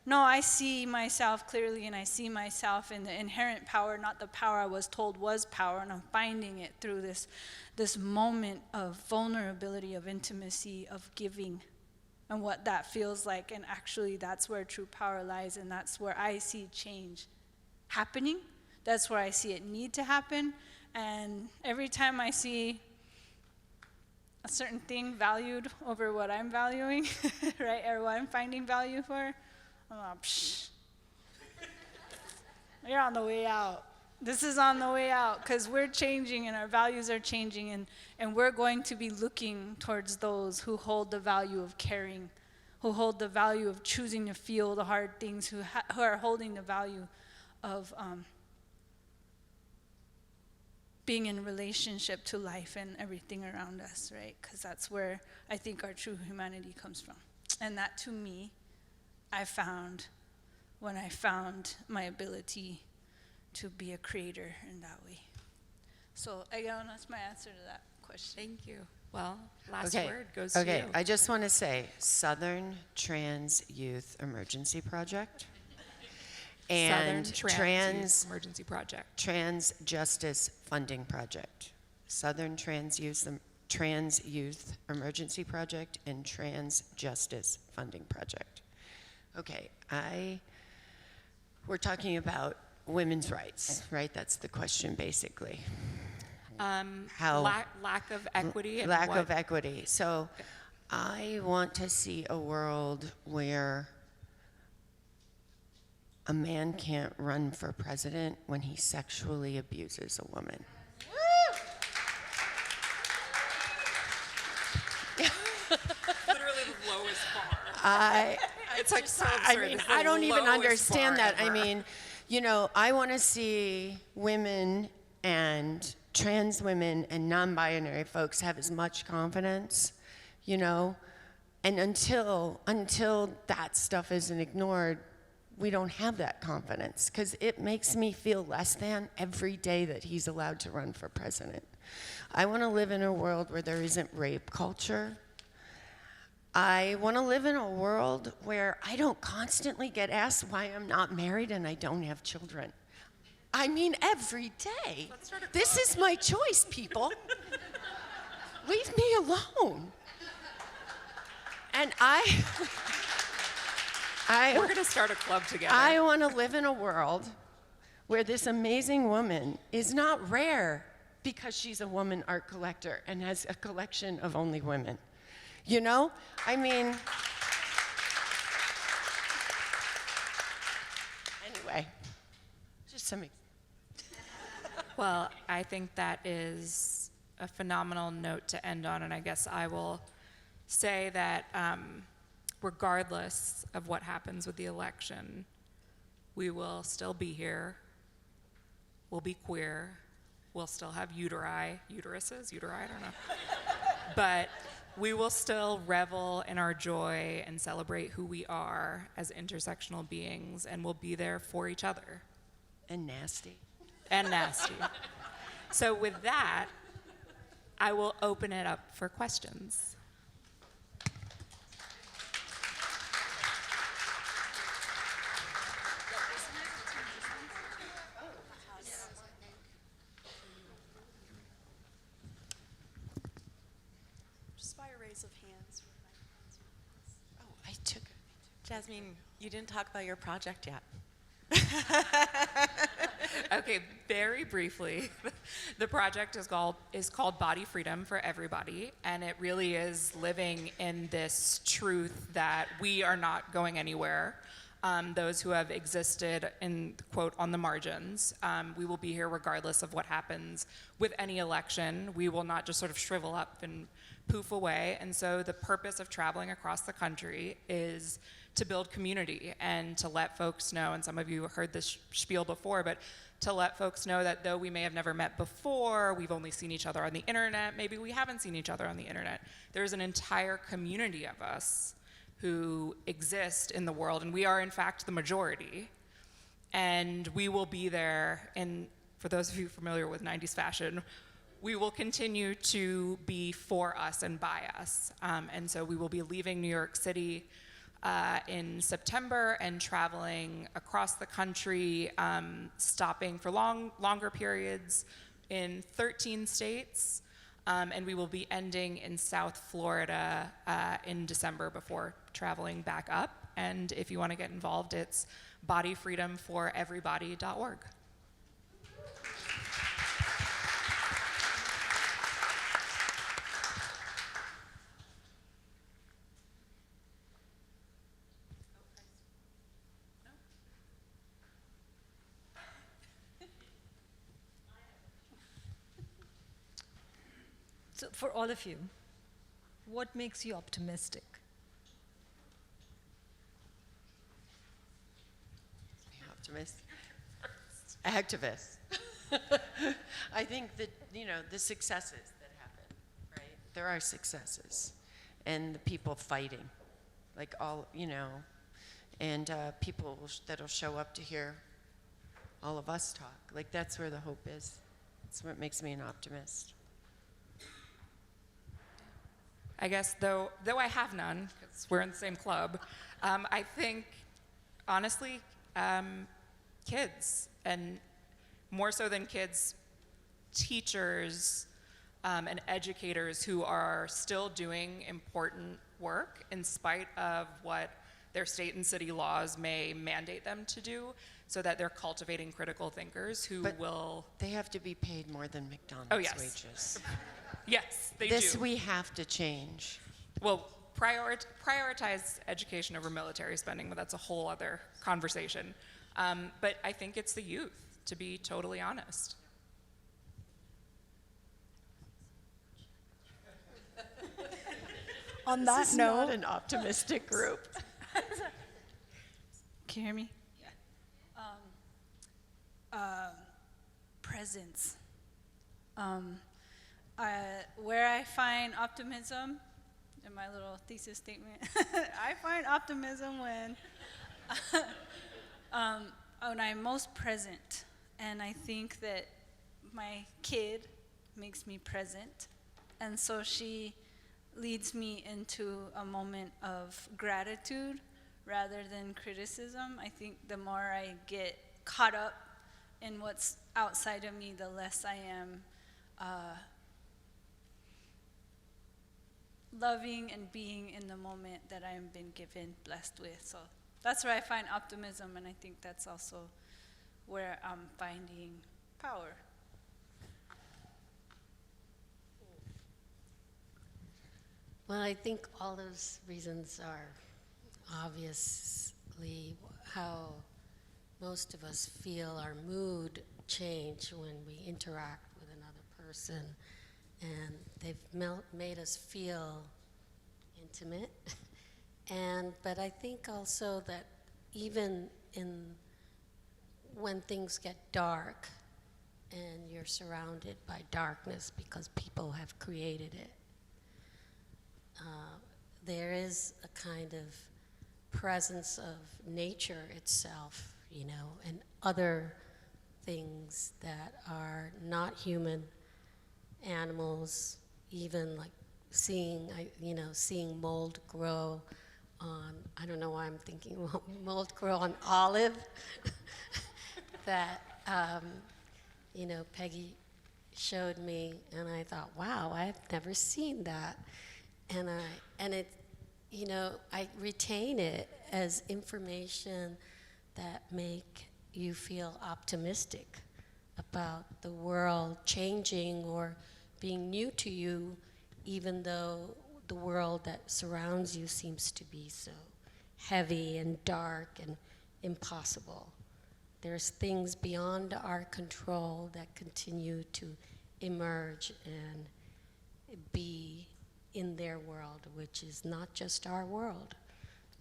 no, I see myself clearly, and I see myself in the inherent power, not the power I was told was power, and I'm finding it through this moment of vulnerability, of intimacy, of giving, and what that feels like. And actually, that's where true power lies, and that's where I see change happening. That's where I see it need to happen. And every time I see a certain thing valued over what I'm valuing, right, or what I'm finding value for, I'm like, psh, you're on the way out. This is on the way out, because we're changing and our values are changing, and we're going to be looking towards those who hold the value of caring, who hold the value of choosing to feel the hard things, who are holding the value of being in relationship to life and everything around us, right? Because that's where I think our true humanity comes from. And that, to me, I found when I found my ability to be a creator in that way. So again, that's my answer to that question. Thank you. Well, last word goes to Okay, you. I just want to say Southern Trans Youth Emergency Project and Southern Trans Emergency Project. Trans Justice Funding Project. Southern Trans Youth Emergency Project and Trans Justice Funding Project. Okay, we're talking about women's rights, right? That's the question, basically. Lack of equity. And lack of equity. So I want to see a world where a man can't run for president when he sexually abuses a woman. Literally the lowest bar. It's like so absurd. I mean, I don't even understand that. Ever. I mean, you know, I want to see women and trans women and non-binary folks have as much confidence, you know, and until that stuff isn't ignored, we don't have that confidence, because it makes me feel less than every day that he's allowed to run for president. I want to live in a world where there isn't rape culture. I want to live in a world where I don't constantly get asked why I'm not married and I don't have children. I mean, every day. This is my choice, people. Leave me alone. And we're going to start a club together. I want to live in a world where this amazing woman is not rare because she's a woman art collector and has a collection of only women. You know? I mean, anyway, just some. Well, I think that is a phenomenal note to end on, and I guess I will say that regardless of what happens with the election, we will still be here. We'll be queer. We'll still have uteruses, I don't know. But we will still revel in our joy and celebrate who we are as intersectional beings, and we'll be there for each other. And nasty. And nasty. So with that, I will open it up for questions. Just by a raise of hands. Oh, I took it. Jasmine, you didn't talk about your project yet. Okay, very briefly, the project is called Body Freedom for Everybody, and it really is living in this truth that we are not going anywhere. those who have existed in, quote, on the margins. We will be here regardless of what happens with any election. We will not just sort of shrivel up and poof away. And so the purpose of traveling across the country is to build community and to let folks know, and some of you heard this spiel before, but to let folks know that though we may have never met before, we've only seen each other on the internet, maybe we haven't seen each other on the internet, there's an entire community of us who exist in the world, and we are in fact the majority. And we will be there, and for those of you familiar with 90s fashion, we will continue to be for us and by us. And so we will be leaving New York City in September and traveling across the country, stopping for longer periods in 13 states. And we will be ending in South Florida in December before traveling back up. And if you want to get involved, it's bodyfreedomforeverybody.org. So for all of you, what makes you optimistic? Optimist. Activist. I think that, the successes that happen, right? There are successes. And the people fighting, like all, and people that'll show up to hear all of us talk. Like, that's where the hope is. That's what makes me an optimist. I guess, though I have none, because we're in the same club, I think, honestly, kids, and more so than kids, teachers and educators who are still doing important work in spite of what their state and city laws may mandate them to do, so that they're cultivating critical thinkers who will... They have to be paid more than McDonald's wages. Yes, they This do. we have to change. Well, prioritize education over military spending, but that's a whole other conversation. But I think it's the youth, to be totally honest. On This that is note, not an optimistic group. can you hear me? Presence. Where I find optimism, in my little thesis statement, I find optimism when I'm most present. And I think that my kid makes me present. And so she leads me into a moment of gratitude rather than criticism. I think the more I get caught up in what's outside of me, the less I am loving and being in the moment that I've been blessed with. So that's where I find optimism, and I think that's also where I'm finding power. Well, I think all those reasons are obviously how most of us feel our mood change when we interact with another person. And they've made us feel intimate. But I think also that even when things get dark and you're surrounded by darkness because people have created it, there is a kind of presence of nature itself, and other things that are not human, animals, even like seeing mold grow on, I don't know why I'm thinking mold grow on olive, that, Peggy showed me, and I thought, wow, I've never seen that. And I retain it as information that make you feel optimistic about the world changing or being new to you, even though the world that surrounds you seems to be so heavy and dark and impossible. There's things beyond our control that continue to emerge and be in their world, which is not just our world.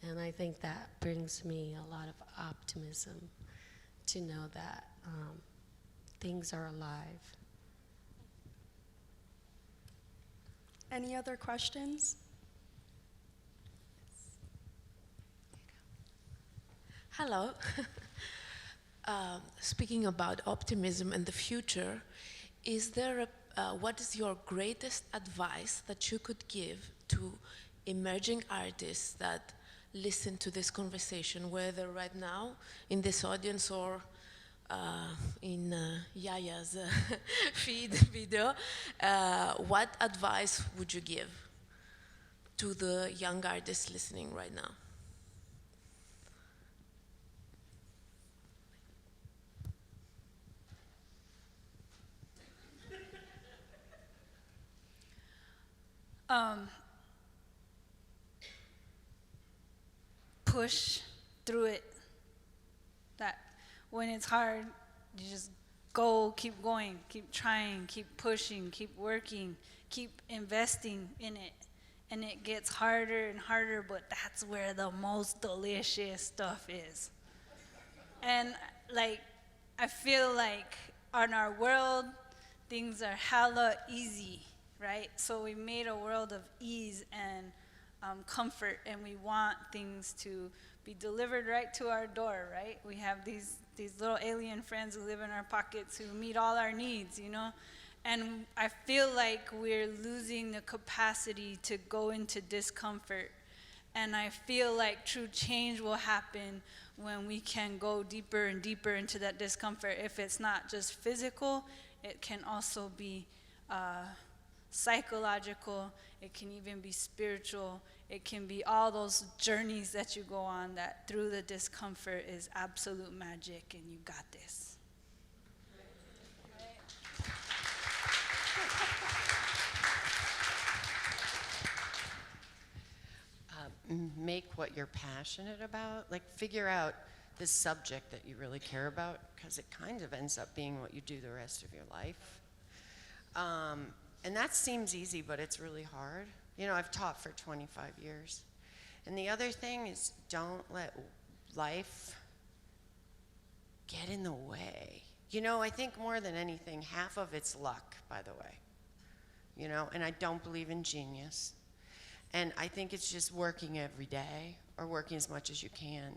And I think that brings me a lot of optimism to know that things are alive. Any other questions? Hello. Speaking about optimism and the future, is there what is your greatest advice that you could give to emerging artists that listen to this conversation, whether right now in this audience or in Yaya's feed video? What advice would you give to the young artists listening right now? Push through it. That when it's hard, you just go, keep going, keep trying, keep pushing, keep working, keep investing in it. And it gets harder and harder, but that's where the most delicious stuff is. And like, I feel like on our world, things are hella easy, right? So we made a world of ease and comfort, and we want things to be delivered right to our door, right? We have these little alien friends who live in our pockets who meet all our needs, you know? And I feel like we're losing the capacity to go into discomfort. And I feel like true change will happen when we can go deeper and deeper into that discomfort. If it's not just physical, it can also be psychological, it can even be spiritual, it can be all those journeys that you go on, that through the discomfort is absolute magic, and you got this. Make what you're passionate about, like figure out the subject that you really care about, because it kind of ends up being what you do the rest of your life. And that seems easy, but it's really hard. You know, I've taught for 25 years. And the other thing is, don't let life get in the way. You know, I think more than anything, half of it's luck, by the way. You know, and I don't believe in genius. And I think it's just working every day, or working as much as you can.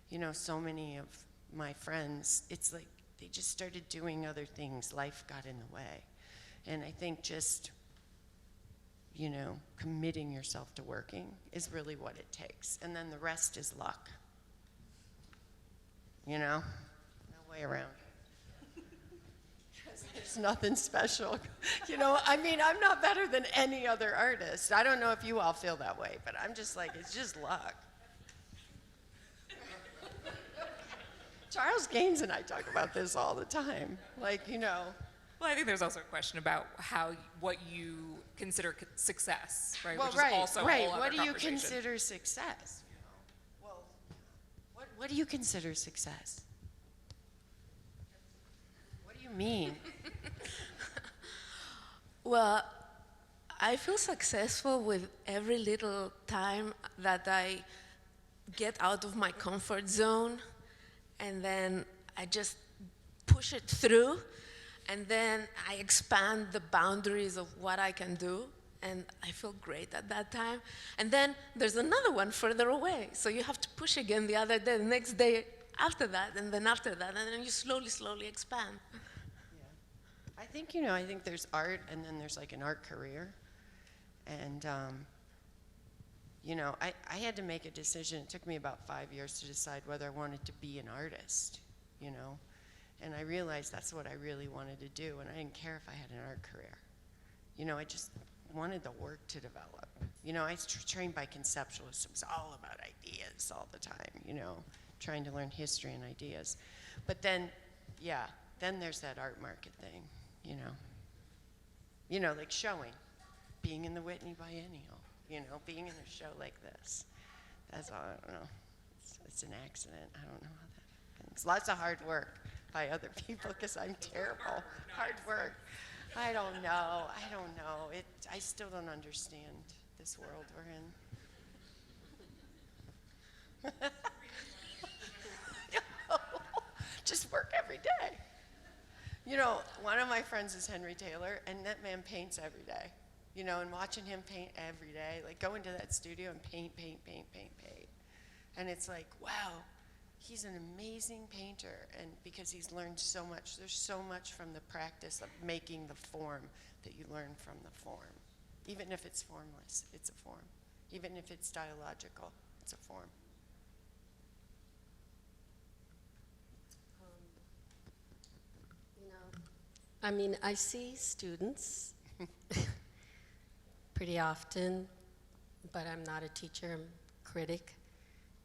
You know, so many of my friends, it's like they just started doing other things. Life got in the way. And I think just, you know, committing yourself to working is really what it takes. And then the rest is luck. You know? No way around it. There's nothing special. You know, I mean, I'm not better than any other artist. I don't know if you all feel that way, but I'm just like, it's just luck. Charles Gaines and I talk about this all the time. Like, you know. Well, I think there's also a question about what you consider success, right? Well, Which is also a whole other What do you conversation. consider success? Well, what do you consider success? What do you mean? Well, I feel successful with every little time that I get out of my comfort zone, and then I just push it through, and then I expand the boundaries of what I can do, and I feel great at that time. And then there's another one further away, so you have to push again the other day, the next day after that, and then after that, and then you slowly expand. I think, you know, I think there's art, and then there's like an art career. And, you know, I had to make a decision. It took me about 5 years to decide whether I wanted to be an artist, you know. And I realized that's what I really wanted to do, and I didn't care if I had an art career. You know, I just wanted the work to develop. You know, I trained by conceptualists. It was all about ideas all the time, you know, trying to learn history and ideas. But then, yeah, then there's that art market thing, you know. You know, like showing, being in the Whitney Biennial, you know, being in a show like this. That's all, I don't know. It's It's an accident. I don't know how that happens. Lots of hard work by other people because I'm terrible. Hard work. I don't know. I still don't understand this world we're in. Just work every day. You know, one of my friends is Henry Taylor, and that man paints every day. You know, and watching him paint every day, like go into that studio and paint. And it's like, wow, he's an amazing painter, and because he's learned so much. There's so much from the practice of making the form that you learn from the form. Even if it's formless, it's a form. Even if it's dialogical, it's a form. You know, I mean, I see students pretty often, but I'm not a teacher, I'm a critic.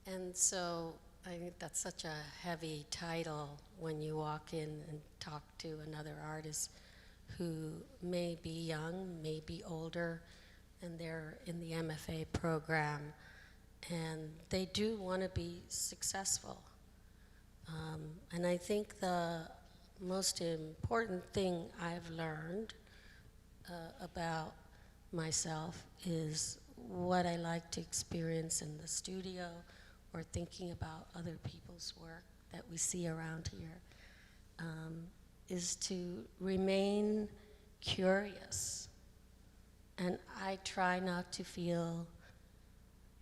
And so I think that's such a heavy title when you walk in and talk to another artist who may be young, may be older, and they're in the MFA program, and they do want to be successful. And I think the most important thing I've learned about myself is what I like to experience in the studio or thinking about other people's work that we see around here, is to remain curious. And I try not to feel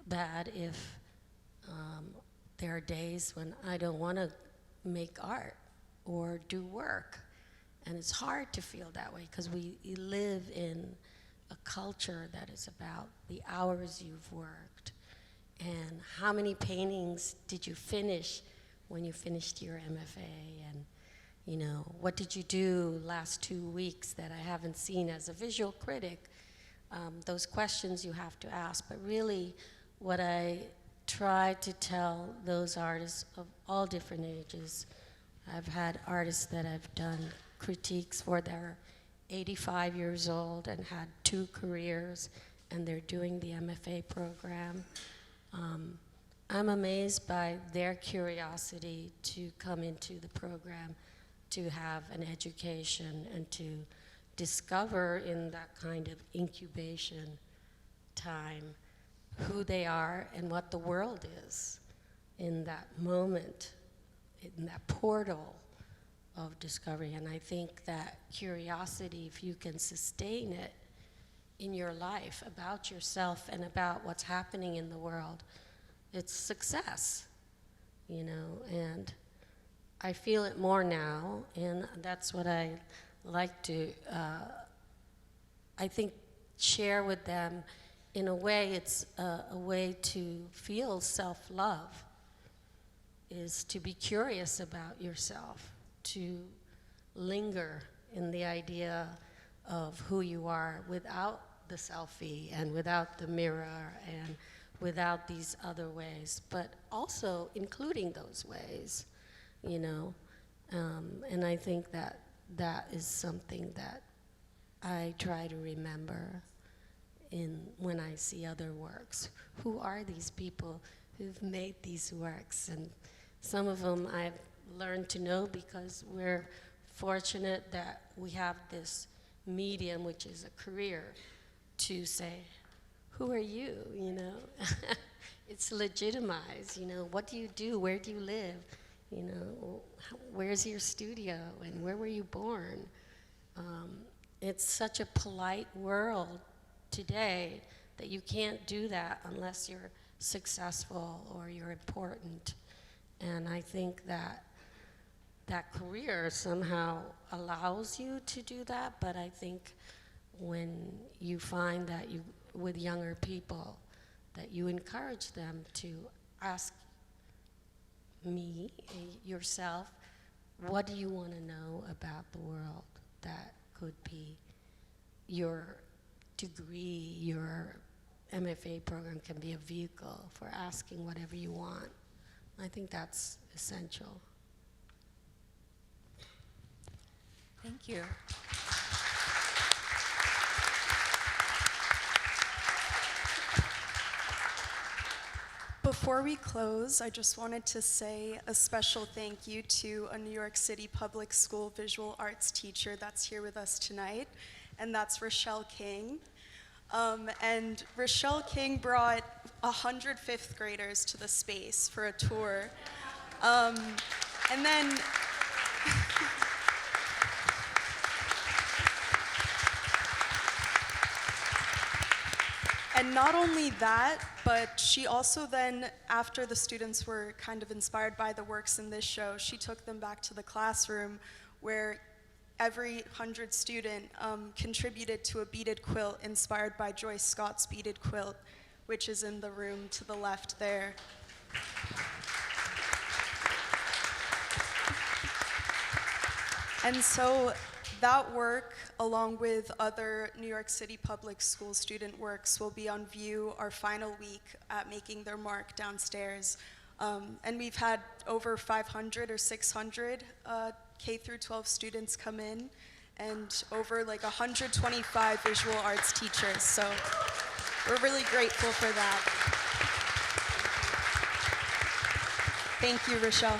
bad if there are days when I don't want to make art or do work. And it's hard to feel that way because we live in a culture that is about the hours you've worked and how many paintings did you finish when you finished your MFA, and you know, what did you do last 2 weeks that I haven't seen as a visual critic? Those questions you have to ask. But really, what I try to tell those artists of all different ages, I've had artists that I've done critiques for that are 85 years old and had 2 careers, and they're doing the MFA program. I'm amazed by their curiosity to come into the program, to have an education, and to discover in that kind of incubation time who they are and what the world is in that moment, in that portal of discovery. And I think that curiosity, if you can sustain it in your life about yourself and about what's happening in the world, it's success, you know. And I feel it more now, and that's what I like to, I think, share with them. In a way, it's a way to feel self-love, is to be curious about yourself, to linger in the idea of who you are without the selfie and without the mirror and without these other ways, but also including those ways, you know. And I think that that is something that I try to remember when I see other works. Who are these people who've made these works? And some of them I've learned to know because we're fortunate that we have this medium, which is a career, to say, who are you, you know? It's legitimized, you know, what do you do, where do you live, you know, where's your studio, and where were you born? It's such a polite world today that you can't do that unless you're successful or you're important. And I think that that career somehow allows you to do that, but I think when you find that you, with younger people, that you encourage them to ask me, yourself, what do you want to know about the world? That could be your degree, your MFA program can be a vehicle for asking whatever you want. I think that's essential. Thank you. Before we close, I just wanted to say a special thank you to a New York City public school visual arts teacher that's here with us tonight, and that's Rochelle King. And Rochelle King brought 100 fifth graders to the space for a tour. And then and not only that, but she also then, after the students were kind of inspired by the works in this show, she took them back to the classroom where every 100 student contributed to a beaded quilt inspired by Joyce Scott's beaded quilt, which is in the room to the left there. And so that work, along with other New York City public school student works, will be on view our final week at Making Their Mark downstairs. And we've had over 500 or 600 K through 12 students come in, and over like 125 visual arts teachers. So we're really grateful for that. Thank you, Rochelle.